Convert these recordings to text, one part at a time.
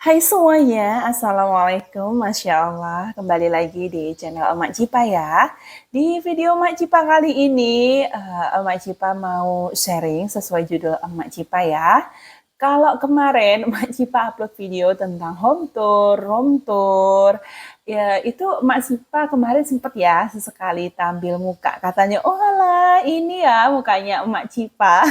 Hai semuanya, Assalamualaikum, Masya Allah. Kembali lagi di channel Emak Cipa ya. Di video Emak Cipa kali ini, Emak Cipa mau sharing sesuai judul Emak Cipa ya. Kalau kemarin Emak Cipa upload video tentang home tour, room tour, ya itu Emak Cipa kemarin sempet ya sesekali tampil muka. Katanya, oh alah ini ya mukanya Emak Cipa.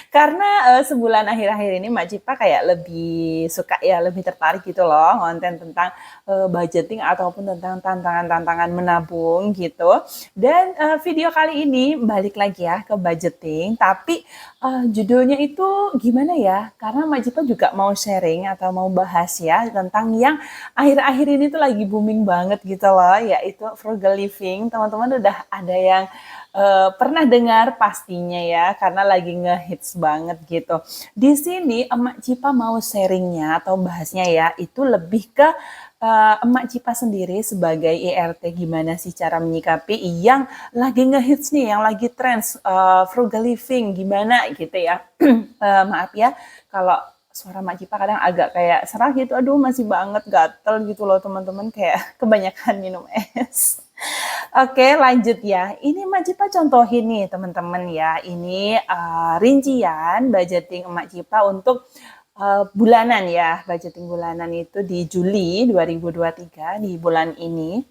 Karena sebulan akhir-akhir ini Mbak Cipa kayak lebih suka ya, lebih tertarik gitu loh konten tentang budgeting ataupun tentang tantangan-tantangan menabung gitu. Dan video kali ini balik lagi ya ke budgeting, tapi judulnya itu gimana ya? Karena Mbak Cipa juga mau sharing atau mau bahas ya tentang yang akhir-akhir ini tuh lagi booming banget gitu loh, yaitu frugal living. Teman-teman udah ada yang pernah dengar pastinya ya, karena lagi ngehits banget gitu. Di sini Emak Cipa mau sharingnya atau bahasnya ya, itu lebih ke Emak Cipa sendiri sebagai ERT gimana sih cara menyikapi yang lagi ngehits nih, yang lagi trends frugal living gimana gitu ya. Maaf ya kalau suara Mak Cipa kadang agak kayak serah gitu, aduh masih banget gatel gitu loh teman-teman, kayak kebanyakan minum es. Oke, lanjut ya. Ini Mak Cipa contohin nih teman-teman ya. Ini rincian budgeting Mak Cipa untuk bulanan ya. Budgeting bulanan itu di Juli 2023 di bulan ini.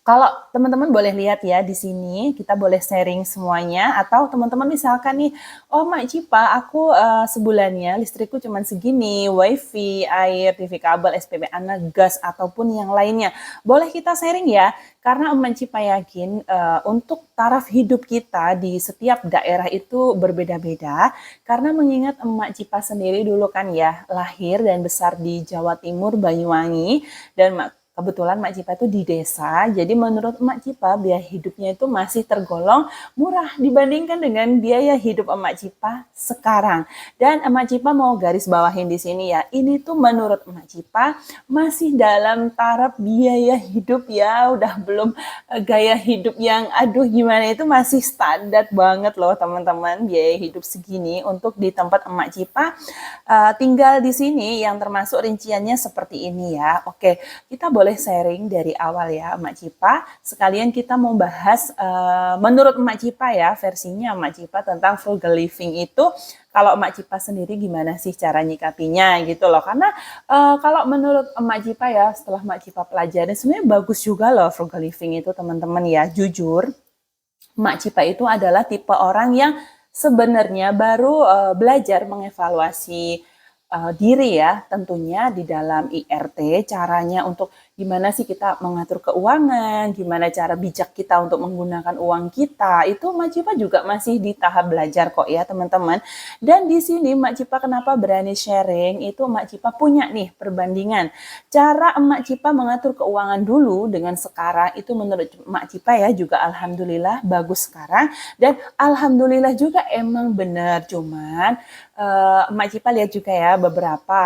Kalau teman-teman boleh lihat ya di sini, kita boleh sharing semuanya. Atau teman-teman misalkan nih, oh Mak Cipa, aku sebulannya listrikku cuma segini, wifi, air, TV kabel, SPP anak, gas, ataupun yang lainnya. Boleh kita sharing ya, karena Mak Cipa yakin untuk taraf hidup kita di setiap daerah itu berbeda-beda. Karena mengingat Mak Cipa sendiri dulu kan ya, lahir dan besar di Jawa Timur, Banyuwangi, dan kebetulan Mak Cipa itu di desa, jadi menurut Mak Cipa biaya hidupnya itu masih tergolong murah dibandingkan dengan biaya hidup Mak Cipa sekarang. Dan Mak Cipa mau garis bawahin di sini ya, ini tuh menurut Mak Cipa masih dalam taraf biaya hidup ya, udah belum gaya hidup yang aduh gimana, itu masih standar banget loh teman-teman biaya hidup segini untuk di tempat Mak Cipa tinggal di sini, yang termasuk rinciannya seperti ini ya. Oke, kita boleh sharing dari awal ya Mak Cipa. Sekalian kita mau bahas menurut Mak Cipa ya, versinya Mak Cipa tentang frugal living itu. Kalau Mak Cipa sendiri gimana sih cara nyikapinya gitu loh. Karena kalau menurut Mak Cipa ya, setelah Mak Cipa pelajari, sebenarnya bagus juga loh frugal living itu teman-teman ya. Jujur, Mak Cipa itu adalah tipe orang yang sebenarnya baru belajar mengevaluasi diri ya, tentunya di dalam IRT, caranya untuk gimana sih kita mengatur keuangan, gimana cara bijak kita untuk menggunakan uang kita, itu Mak Cipa juga masih di tahap belajar kok ya teman-teman. Dan di sini Mak Cipa kenapa berani sharing, itu Mak Cipa punya nih perbandingan. Cara Mak Cipa mengatur keuangan dulu dengan sekarang, itu menurut Mak Cipa ya juga alhamdulillah bagus sekarang. Dan alhamdulillah juga emang benar, cuman Mak Cipa lihat juga ya beberapa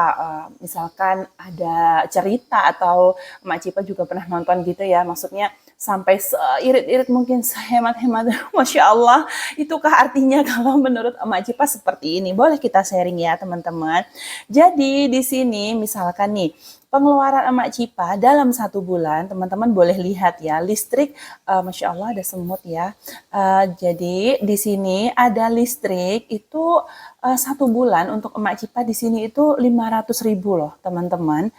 misalkan ada cerita atau Mak Cipa juga pernah nonton gitu ya, maksudnya sampai seirit-irit mungkin sehemat-hemat. Masya Allah, itukah artinya kalau menurut Mak Cipa seperti ini? Boleh kita sharing ya teman-teman. Jadi di sini misalkan nih, pengeluaran Mak Cipa dalam 1 bulan, teman-teman boleh lihat ya, listrik, Masya Allah ada semut ya. Jadi di sini ada listrik itu 1 bulan untuk Emak Cipa di sini itu 500.000 loh teman-teman.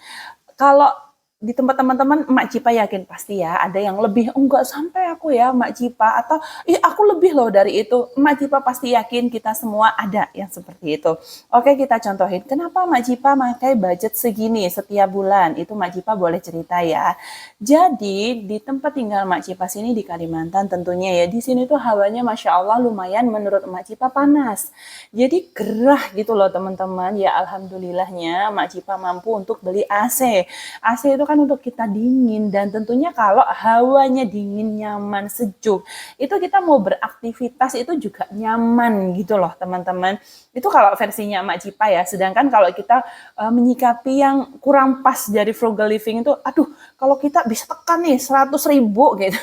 Kalau di tempat teman-teman Emak Cipa yakin pasti ya ada yang lebih, enggak sampai aku ya Emak Cipa, atau ih aku lebih loh dari itu. Emak Cipa pasti yakin kita semua ada yang seperti itu. Oke, kita contohin kenapa Emak Cipa pakai budget segini setiap bulan, itu Emak Cipa boleh cerita ya. Jadi di tempat tinggal Emak Cipa sini di Kalimantan tentunya ya, di sini tuh hawanya Masya Allah lumayan menurut Emak Cipa panas. Jadi gerah gitu loh teman-teman. Ya alhamdulillahnya Emak Cipa mampu untuk beli AC. AC itu kan untuk kita dingin, dan tentunya kalau hawanya dingin, nyaman, sejuk, itu kita mau beraktivitas itu juga nyaman gitu loh teman-teman. Itu kalau versinya Mak Cipa ya. Sedangkan kalau kita menyikapi yang kurang pas dari frugal living itu, aduh kalau kita bisa tekan nih 100.000 gitu.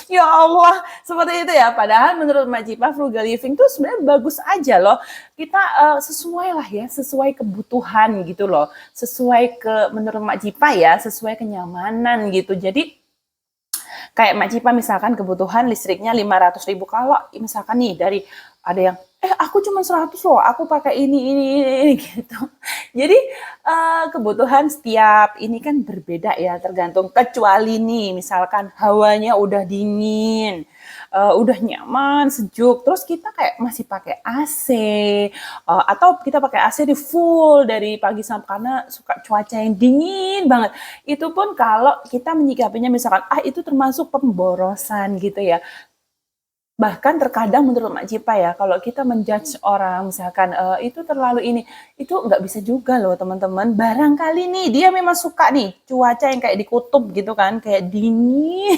Ya Allah, seperti itu ya. Padahal menurut Mbak Cipa frugal living tuh sebenarnya bagus aja loh. Kita sesuai lah ya, sesuai kebutuhan gitu loh. Sesuai menurut Mbak Cipa ya, sesuai kenyamanan gitu. Jadi kayak Mbak Cipa misalkan kebutuhan listriknya 500.000. Kalau misalkan nih dari ada yang aku cuma 100 loh, aku pakai ini gitu. Jadi kebutuhan setiap ini kan berbeda ya, tergantung, kecuali nih misalkan hawanya udah dingin, udah nyaman, sejuk, terus kita kayak masih pakai AC, atau kita pakai AC di full dari pagi sampai, karena suka cuaca yang dingin banget. Itu pun kalau kita menyikapinya misalkan itu termasuk pemborosan gitu ya. Bahkan terkadang menurut Mak Cipa ya, kalau kita menjudge orang misalkan itu terlalu ini, itu nggak bisa juga loh teman-teman. Barangkali nih dia memang suka nih cuaca yang kayak di kutub gitu kan, kayak dingin.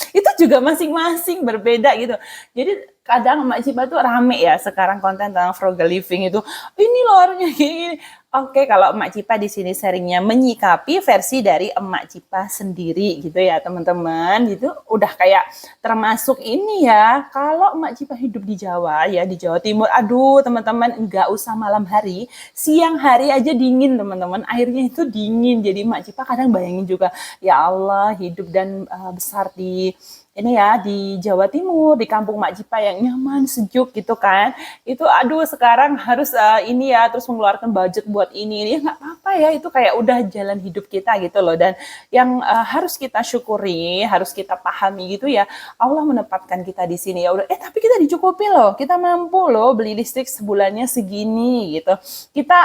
Itu juga masing-masing berbeda gitu. Jadi kadang Mak Cipa tuh rame ya sekarang konten tentang frugal living itu. Ini loh harusnya gini. Oke, kalau Emak Cipa di sini sharingnya menyikapi versi dari Emak Cipa sendiri gitu ya teman-teman. Itu udah kayak termasuk ini ya. Kalau Emak Cipa hidup di Jawa ya, di Jawa Timur, aduh teman-teman, nggak usah malam hari, siang hari aja dingin teman-teman. Airnya itu dingin. Jadi Emak Cipa kadang bayangin juga, ya Allah hidup dan besar di ini ya di Jawa Timur, di kampung Mak Cipa yang nyaman, sejuk gitu kan. Itu aduh sekarang harus ini ya terus mengeluarkan budget buat ini. Ya nggak apa-apa ya, itu kayak udah jalan hidup kita gitu loh. Dan yang harus kita syukuri, harus kita pahami gitu ya, Allah menempatkan kita di sini ya udah. Tapi kita dicukupi loh, kita mampu loh beli listrik sebulannya segini gitu. Kita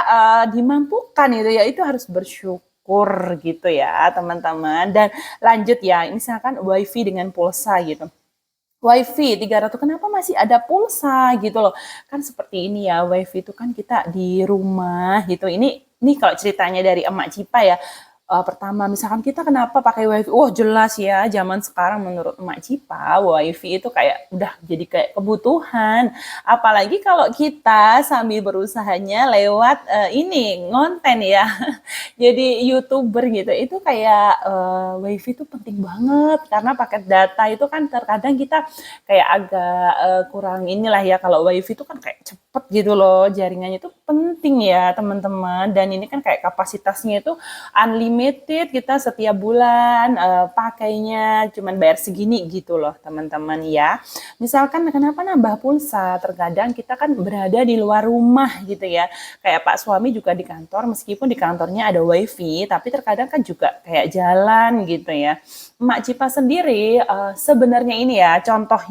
dimampukan gitu ya, itu harus bersyukur gitu ya teman-teman. Dan lanjut ya, misalkan wifi dengan pulsa gitu. Wifi 300, kenapa masih ada pulsa gitu loh. Kan seperti ini ya, wifi itu kan kita di rumah gitu. Ini kalau ceritanya dari Emak Cipa ya, pertama misalkan kita kenapa pakai wifi, jelas ya zaman sekarang menurut Emak Cipa wifi itu kayak udah jadi kayak kebutuhan, apalagi kalau kita sambil berusahanya lewat ini ngonten ya jadi YouTuber gitu, itu kayak wifi itu penting banget karena paket data itu kan terkadang kita kayak agak kurang inilah ya, kalau wifi itu kan kayak cepet gitu loh, jaringannya itu penting ya teman-teman. Dan ini kan kayak kapasitasnya itu unlimited, kita setiap bulan pakainya cuman bayar segini gitu loh teman-teman ya. Misalkan kenapa nambah pulsa, terkadang kita kan berada di luar rumah gitu ya, kayak Pak suami juga di kantor, meskipun di kantornya ada wifi tapi terkadang kan juga kayak jalan gitu ya. Emak Cipa sendiri sebenarnya ini ya contoh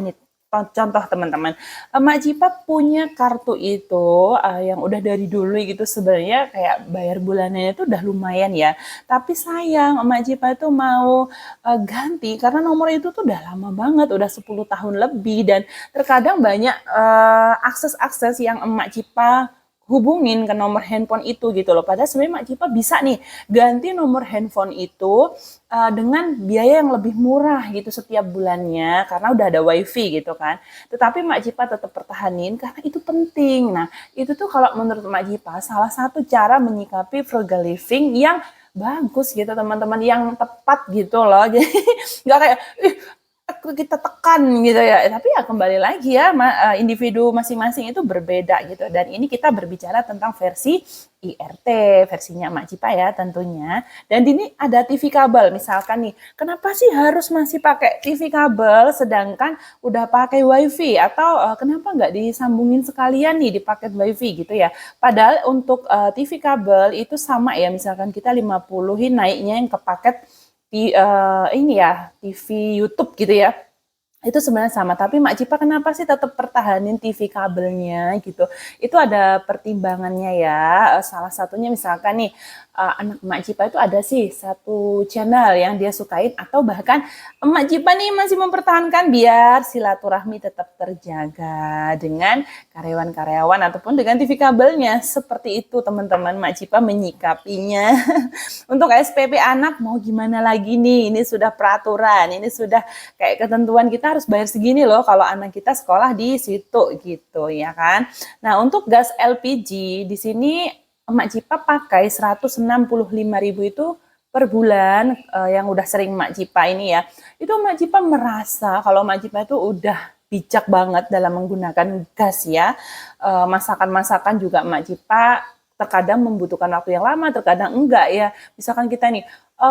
teman-teman, Emak Cipa punya kartu itu yang udah dari dulu gitu, sebenarnya kayak bayar bulanannya itu udah lumayan ya, tapi sayang Emak Cipa itu mau ganti karena nomor itu tuh udah lama banget, udah 10 tahun lebih, dan terkadang banyak akses-akses yang Emak Cipa hubungin ke nomor handphone itu gitu loh. Padahal sebenarnya Mak Cipa bisa nih ganti nomor handphone itu dengan biaya yang lebih murah gitu setiap bulannya karena udah ada wifi gitu kan. Tetapi Mak Cipa tetap pertahanin karena itu penting. Nah itu tuh kalau menurut Mak Cipa salah satu cara menyikapi frugal living yang bagus gitu teman-teman, yang tepat gitu loh. Jadi nggak kayak kita tekan gitu ya, tapi ya kembali lagi ya individu masing-masing itu berbeda gitu. Dan ini kita berbicara tentang versi IRT, versinya Mak Cipa ya tentunya. Dan ini ada TV kabel misalkan nih, kenapa sih harus masih pakai TV kabel sedangkan udah pakai wifi, atau kenapa nggak disambungin sekalian nih di paket wifi gitu ya. Padahal untuk TV kabel itu sama ya, misalkan kita 50-in naiknya yang ke paket ini ya TV YouTube gitu ya, itu sebenarnya sama. Tapi Mak Cipa kenapa sih tetap pertahanin TV kabelnya gitu, itu ada pertimbangannya ya. Salah satunya misalkan nih anak Mak Cipa itu ada sih satu channel yang dia sukain, atau bahkan Mak Cipa nih masih mempertahankan biar silaturahmi tetap terjaga dengan karyawan-karyawan ataupun dengan TV kabelnya. Seperti itu teman-teman Mak Cipa menyikapinya. Untuk SPP anak mau gimana lagi nih, ini sudah peraturan, ini sudah kayak ketentuan, kita harus bayar segini loh kalau anak kita sekolah di situ gitu ya kan. Nah untuk gas LPG di sini Emak Cipa pakai 165.000 itu per bulan yang udah sering Mak Cipa ini ya, itu Mak Cipa merasa kalau Mak Cipa itu udah bijak banget dalam menggunakan gas ya. Masakan-masakan juga Mak Cipa terkadang membutuhkan waktu yang lama, terkadang enggak ya. Misalkan kita nih,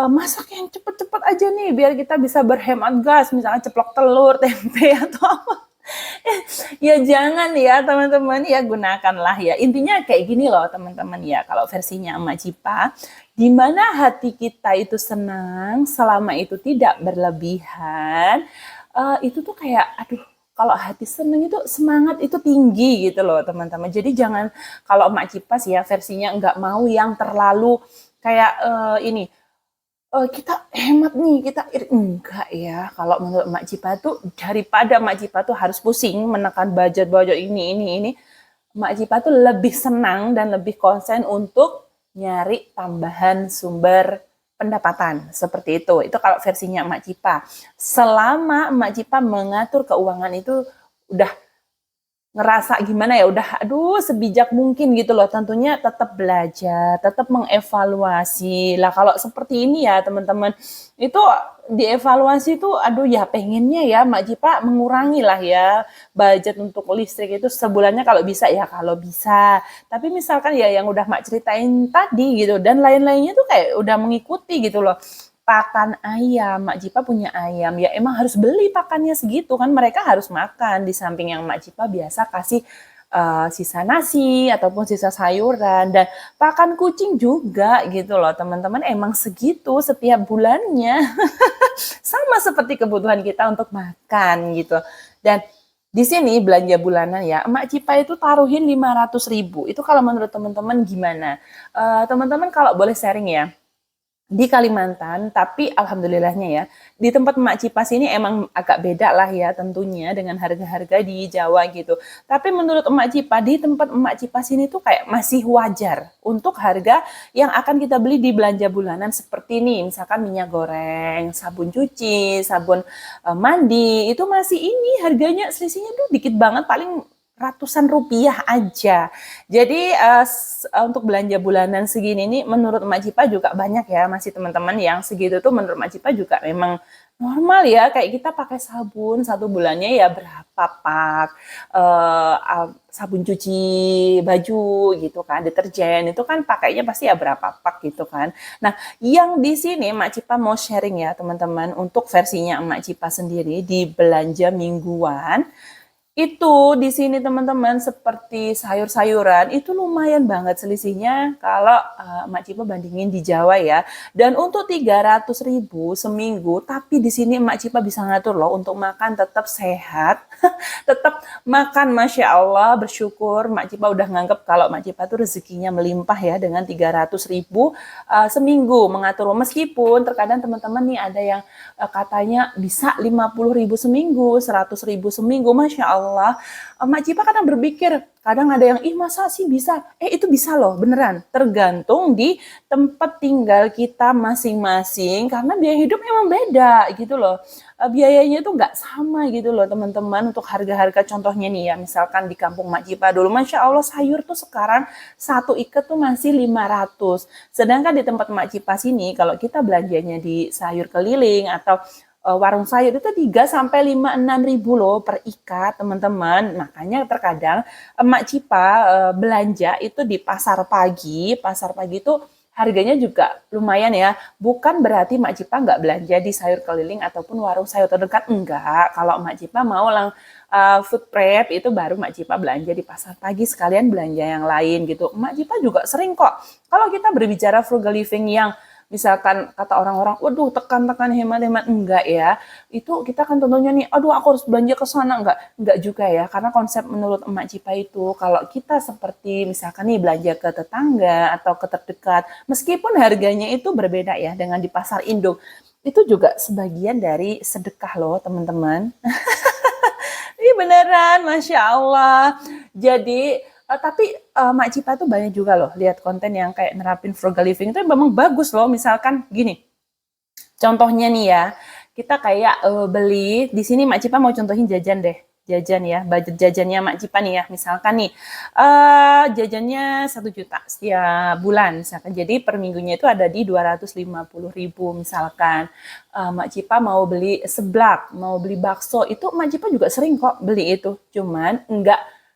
masak yang cepet-cepet aja nih, biar kita bisa berhemat gas, misalnya ceplok telur, tempe, atau apa. Ya jangan ya teman-teman ya, gunakanlah ya. Intinya kayak gini loh teman-teman ya, kalau versinya Emak Cipa, di mana hati kita itu senang selama itu tidak berlebihan, itu tuh kayak aduh, kalau hati seneng itu semangat itu tinggi gitu loh teman-teman. Jadi jangan, kalau Emak Cipa sih ya versinya nggak mau yang terlalu kayak ini kita hemat nih, kita enggak ya. Kalau menurut Mak Cipa tuh, daripada Mak Cipa tuh harus pusing menekan budget ini, Mak Cipa tuh lebih senang dan lebih konsen untuk nyari tambahan sumber pendapatan seperti itu. Itu kalau versinya Mak Cipa. Selama Mak Cipa mengatur keuangan itu udah ngerasa gimana ya, udah aduh sebijak mungkin gitu loh, tentunya tetap belajar, tetap mengevaluasi lah. Kalau seperti ini ya teman-teman, itu dievaluasi tuh aduh ya pengennya ya Mak Cipa mengurangi lah ya budget untuk listrik itu sebulannya kalau bisa ya, kalau bisa. Tapi misalkan ya yang udah Mak ceritain tadi gitu, dan lain-lainnya tuh kayak udah mengikuti gitu loh. Pakan ayam, Mak Cipa punya ayam, ya emang harus beli pakannya segitu kan, mereka harus makan, di samping yang Mak Cipa biasa kasih sisa nasi ataupun sisa sayuran, dan pakan kucing juga gitu loh teman-teman, emang segitu setiap bulannya. Sama seperti kebutuhan kita untuk makan gitu. Dan di sini belanja bulanan ya, Mak Cipa itu taruhin 500.000. Itu kalau menurut teman-teman gimana? Teman-teman kalau boleh sharing ya, di Kalimantan, tapi alhamdulillahnya ya, di tempat Mak Cipa sini emang agak beda lah ya tentunya dengan harga-harga di Jawa gitu. Tapi menurut Mak Cipa, di tempat Mak Cipa sini tuh kayak masih wajar untuk harga yang akan kita beli di belanja bulanan seperti ini. Misalkan minyak goreng, sabun cuci, sabun mandi, itu masih ini harganya selisihnya tuh dikit banget, paling ratusan rupiah aja. Jadi untuk belanja bulanan segini ini menurut Mak Cipa juga banyak ya, masih teman-teman yang segitu tuh menurut Mak Cipa juga memang normal ya. Kayak kita pakai sabun satu bulannya ya berapa pak, sabun cuci baju gitu kan, deterjen itu kan pakainya pasti ya berapa pak gitu kan. Nah yang di sini Mak Cipa mau sharing ya teman-teman, untuk versinya Mak Cipa sendiri di belanja mingguan. Itu di sini teman-teman seperti sayur-sayuran itu lumayan banget selisihnya kalau Mak Cipa bandingin di Jawa ya. Dan untuk 300.000 seminggu, tapi di sini Mak Cipa bisa ngatur loh untuk makan tetap sehat, tetap makan Masya Allah, bersyukur. Mak Cipa udah nganggep kalau Mak Cipa tuh rezekinya melimpah ya dengan 300.000 seminggu mengatur. Meskipun terkadang teman-teman nih ada yang katanya bisa 50.000 seminggu, 100.000 seminggu, Masya Allah. Mak Cipa kadang berpikir, kadang ada yang, ih masa sih bisa? Itu bisa loh, beneran. Tergantung di tempat tinggal kita masing-masing, karena biaya hidup memang beda gitu loh. Biayanya itu nggak sama gitu loh teman-teman, untuk harga-harga contohnya nih ya, misalkan di kampung Mak Cipa dulu, Masya Allah sayur tuh sekarang satu ikat tuh masih 500. Sedangkan di tempat Mak Cipa sini, kalau kita belanjanya di sayur keliling atau warung sayur itu 3 sampai 5-6 ribu loh per ikat teman-teman. Makanya terkadang Mak Cipa belanja itu di pasar pagi. Pasar pagi itu harganya juga lumayan ya. Bukan berarti Mak Cipa nggak belanja di sayur keliling ataupun warung sayur terdekat. Enggak. Kalau Mak Cipa mau food prep itu baru Mak Cipa belanja di pasar pagi, sekalian belanja yang lain gitu. Mak Cipa juga sering kok. Kalau kita berbicara frugal living yang misalkan kata orang-orang, waduh tekan-tekan hemat-hemat, enggak ya. Itu kita kan tentunya nih, aduh aku harus belanja ke sana, enggak juga ya. Karena konsep menurut Mak Cipa itu, kalau kita seperti misalkan nih belanja ke tetangga atau ke terdekat, meskipun harganya itu berbeda ya dengan di pasar induk, itu juga sebagian dari sedekah loh teman-teman. Ini beneran, Masya Allah. Jadi tapi Mak Cipa tuh banyak juga loh lihat konten yang kayak nerapin frugal living itu memang bagus loh. Misalkan gini, contohnya nih ya, kita kayak beli di sini Mak Cipa mau contohin jajan deh. jajan ya, budget jajannya Mak Cipa nih ya, misalkan nih jajannya 1 juta setiap bulan misalkan, jadi per minggunya itu ada di 250.000 misalkan. Mak Cipa mau beli seblak, mau beli bakso, itu Mak Cipa juga sering kok beli itu, cuman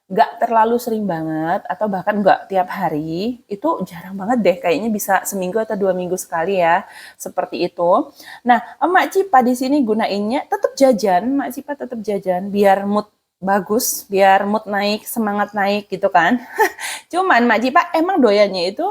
nggak terlalu sering banget atau bahkan nggak tiap hari, itu jarang banget deh, kayaknya bisa seminggu atau 2 minggu sekali ya, seperti itu. Nah, Mak Cipa di sini gunainnya tetap jajan, Mak Cipa tetap jajan biar mood bagus, biar mood naik, semangat naik gitu kan. Cuman Mak Cipa emang doyannya itu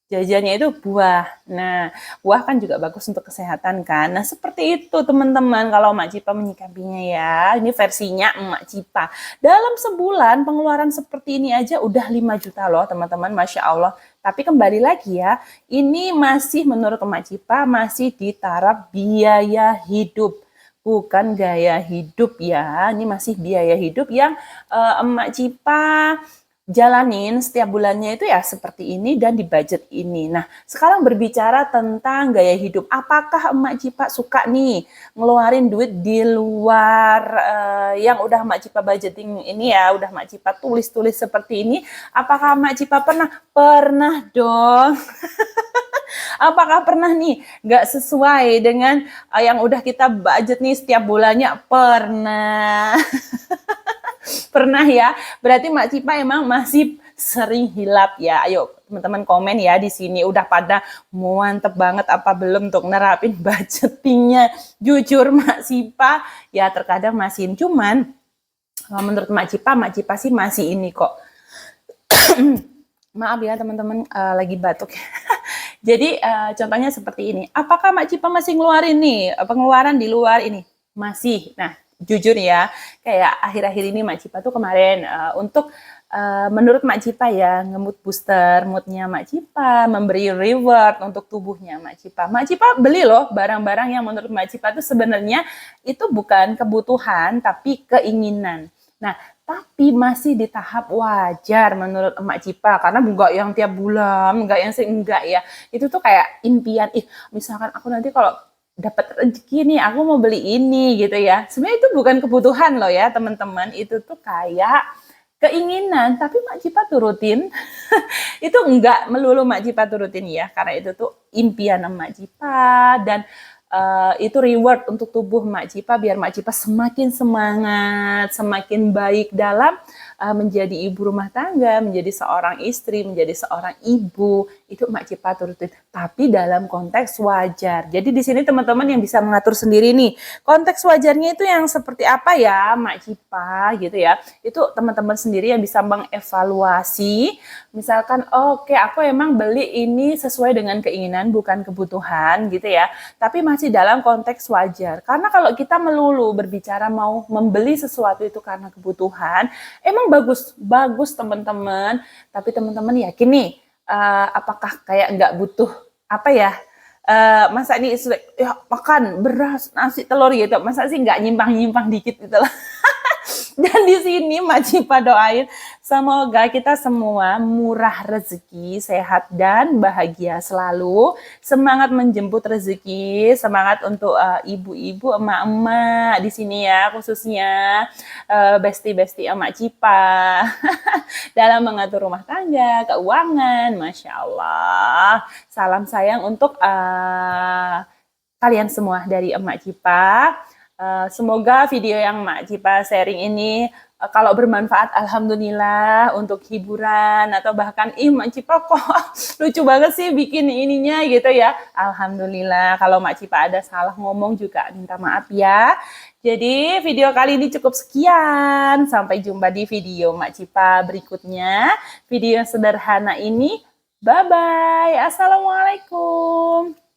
jajannya itu buah. Nah, buah kan juga bagus untuk kesehatan kan. Nah, seperti itu teman-teman kalau Mak Cipa menyikapinya ya. Ini versinya Mak Cipa. Dalam sebulan pengeluaran seperti ini aja udah 5 juta loh teman-teman, Masya Allah. Tapi kembali lagi ya, ini masih menurut Mak Cipa masih di taraf biaya hidup. Bukan gaya hidup ya, ini masih biaya hidup yang Mak Cipa jalanin setiap bulannya itu ya seperti ini dan di budget ini. Nah, sekarang berbicara tentang gaya hidup. Apakah Emak Cipa suka nih ngeluarin duit di luar yang udah Emak Cipa budgeting ini ya, udah Emak Cipa tulis-tulis seperti ini? Apakah Emak Cipa pernah? Pernah dong. Apakah pernah nih nggak sesuai dengan yang udah kita budget nih setiap bulannya? Pernah. Pernah ya, berarti Mak Cipa emang masih sering hilap ya. Ayo teman-teman komen ya di sini, udah pada mantep banget apa belum untuk nerapin budgetingnya. Jujur Mak Cipa ya terkadang masih, cuman menurut Mak Cipa sih masih ini kok. Maaf ya teman-teman, lagi batuk. Jadi contohnya seperti ini. Apakah Mak Cipa masih ngeluarin nih pengeluaran di luar ini? Masih. Nah, jujur ya, kayak akhir-akhir ini Mak Cipa tuh kemarin untuk menurut Mak Cipa ya, nge-mood booster moodnya Mak Cipa, memberi reward untuk tubuhnya Mak Cipa. Mak Cipa beli loh barang-barang yang menurut Mak Cipa tuh sebenarnya itu bukan kebutuhan tapi keinginan. Nah, tapi masih di tahap wajar menurut Emak Cipa, karena enggak yang tiap bulan, enggak yang sering, enggak ya. Itu tuh kayak impian, misalkan aku nanti kalau dapat rezeki nih, aku mau beli ini gitu ya. Sebenarnya itu bukan kebutuhan loh ya teman-teman, itu tuh kayak keinginan, tapi Mak Cipa turutin. Itu enggak melulu Mak Cipa turutin ya, karena itu tuh impian Emak Cipa dan itu reward untuk tubuh Mak Cipa biar Mak Cipa semakin semangat, semakin baik dalam menjadi ibu rumah tangga, menjadi seorang istri, menjadi seorang ibu. Itu Mak Cipa turutin, tapi dalam konteks wajar. Jadi di sini teman-teman yang bisa mengatur sendiri nih, konteks wajarnya itu yang seperti apa ya Mak Cipa gitu ya. Itu teman-teman sendiri yang bisa mengevaluasi. Misalkan oke, aku emang beli ini sesuai dengan keinginan bukan kebutuhan gitu ya. Tapi masih dalam konteks wajar. Karena kalau kita melulu berbicara mau membeli sesuatu itu karena kebutuhan, emang bagus teman-teman. Tapi teman-teman yakin nih, apakah kayak nggak butuh apa ya? Masa ini ya, makan beras, nasi, telur gitu. Masa sih nggak nyimpang-nyimpang dikit gitu lah. Dan di sini Mak Cipa doain semoga kita semua murah rezeki, sehat dan bahagia selalu. Semangat menjemput rezeki, semangat untuk ibu-ibu, emak-emak di sini ya, khususnya besti-besti Mak Cipa dalam mengatur rumah tangga, keuangan, Masya Allah. Salam sayang untuk kalian semua dari Emak Cipa. Semoga video yang Mak Cipa sharing ini kalau bermanfaat, alhamdulillah, untuk hiburan atau bahkan Mak Cipa kok lucu banget sih bikin ininya gitu ya. Alhamdulillah, kalau Mak Cipa ada salah ngomong juga minta maaf ya. Jadi video kali ini cukup sekian. Sampai jumpa di video Mak Cipa berikutnya. Video yang sederhana ini. Bye-bye. Assalamualaikum.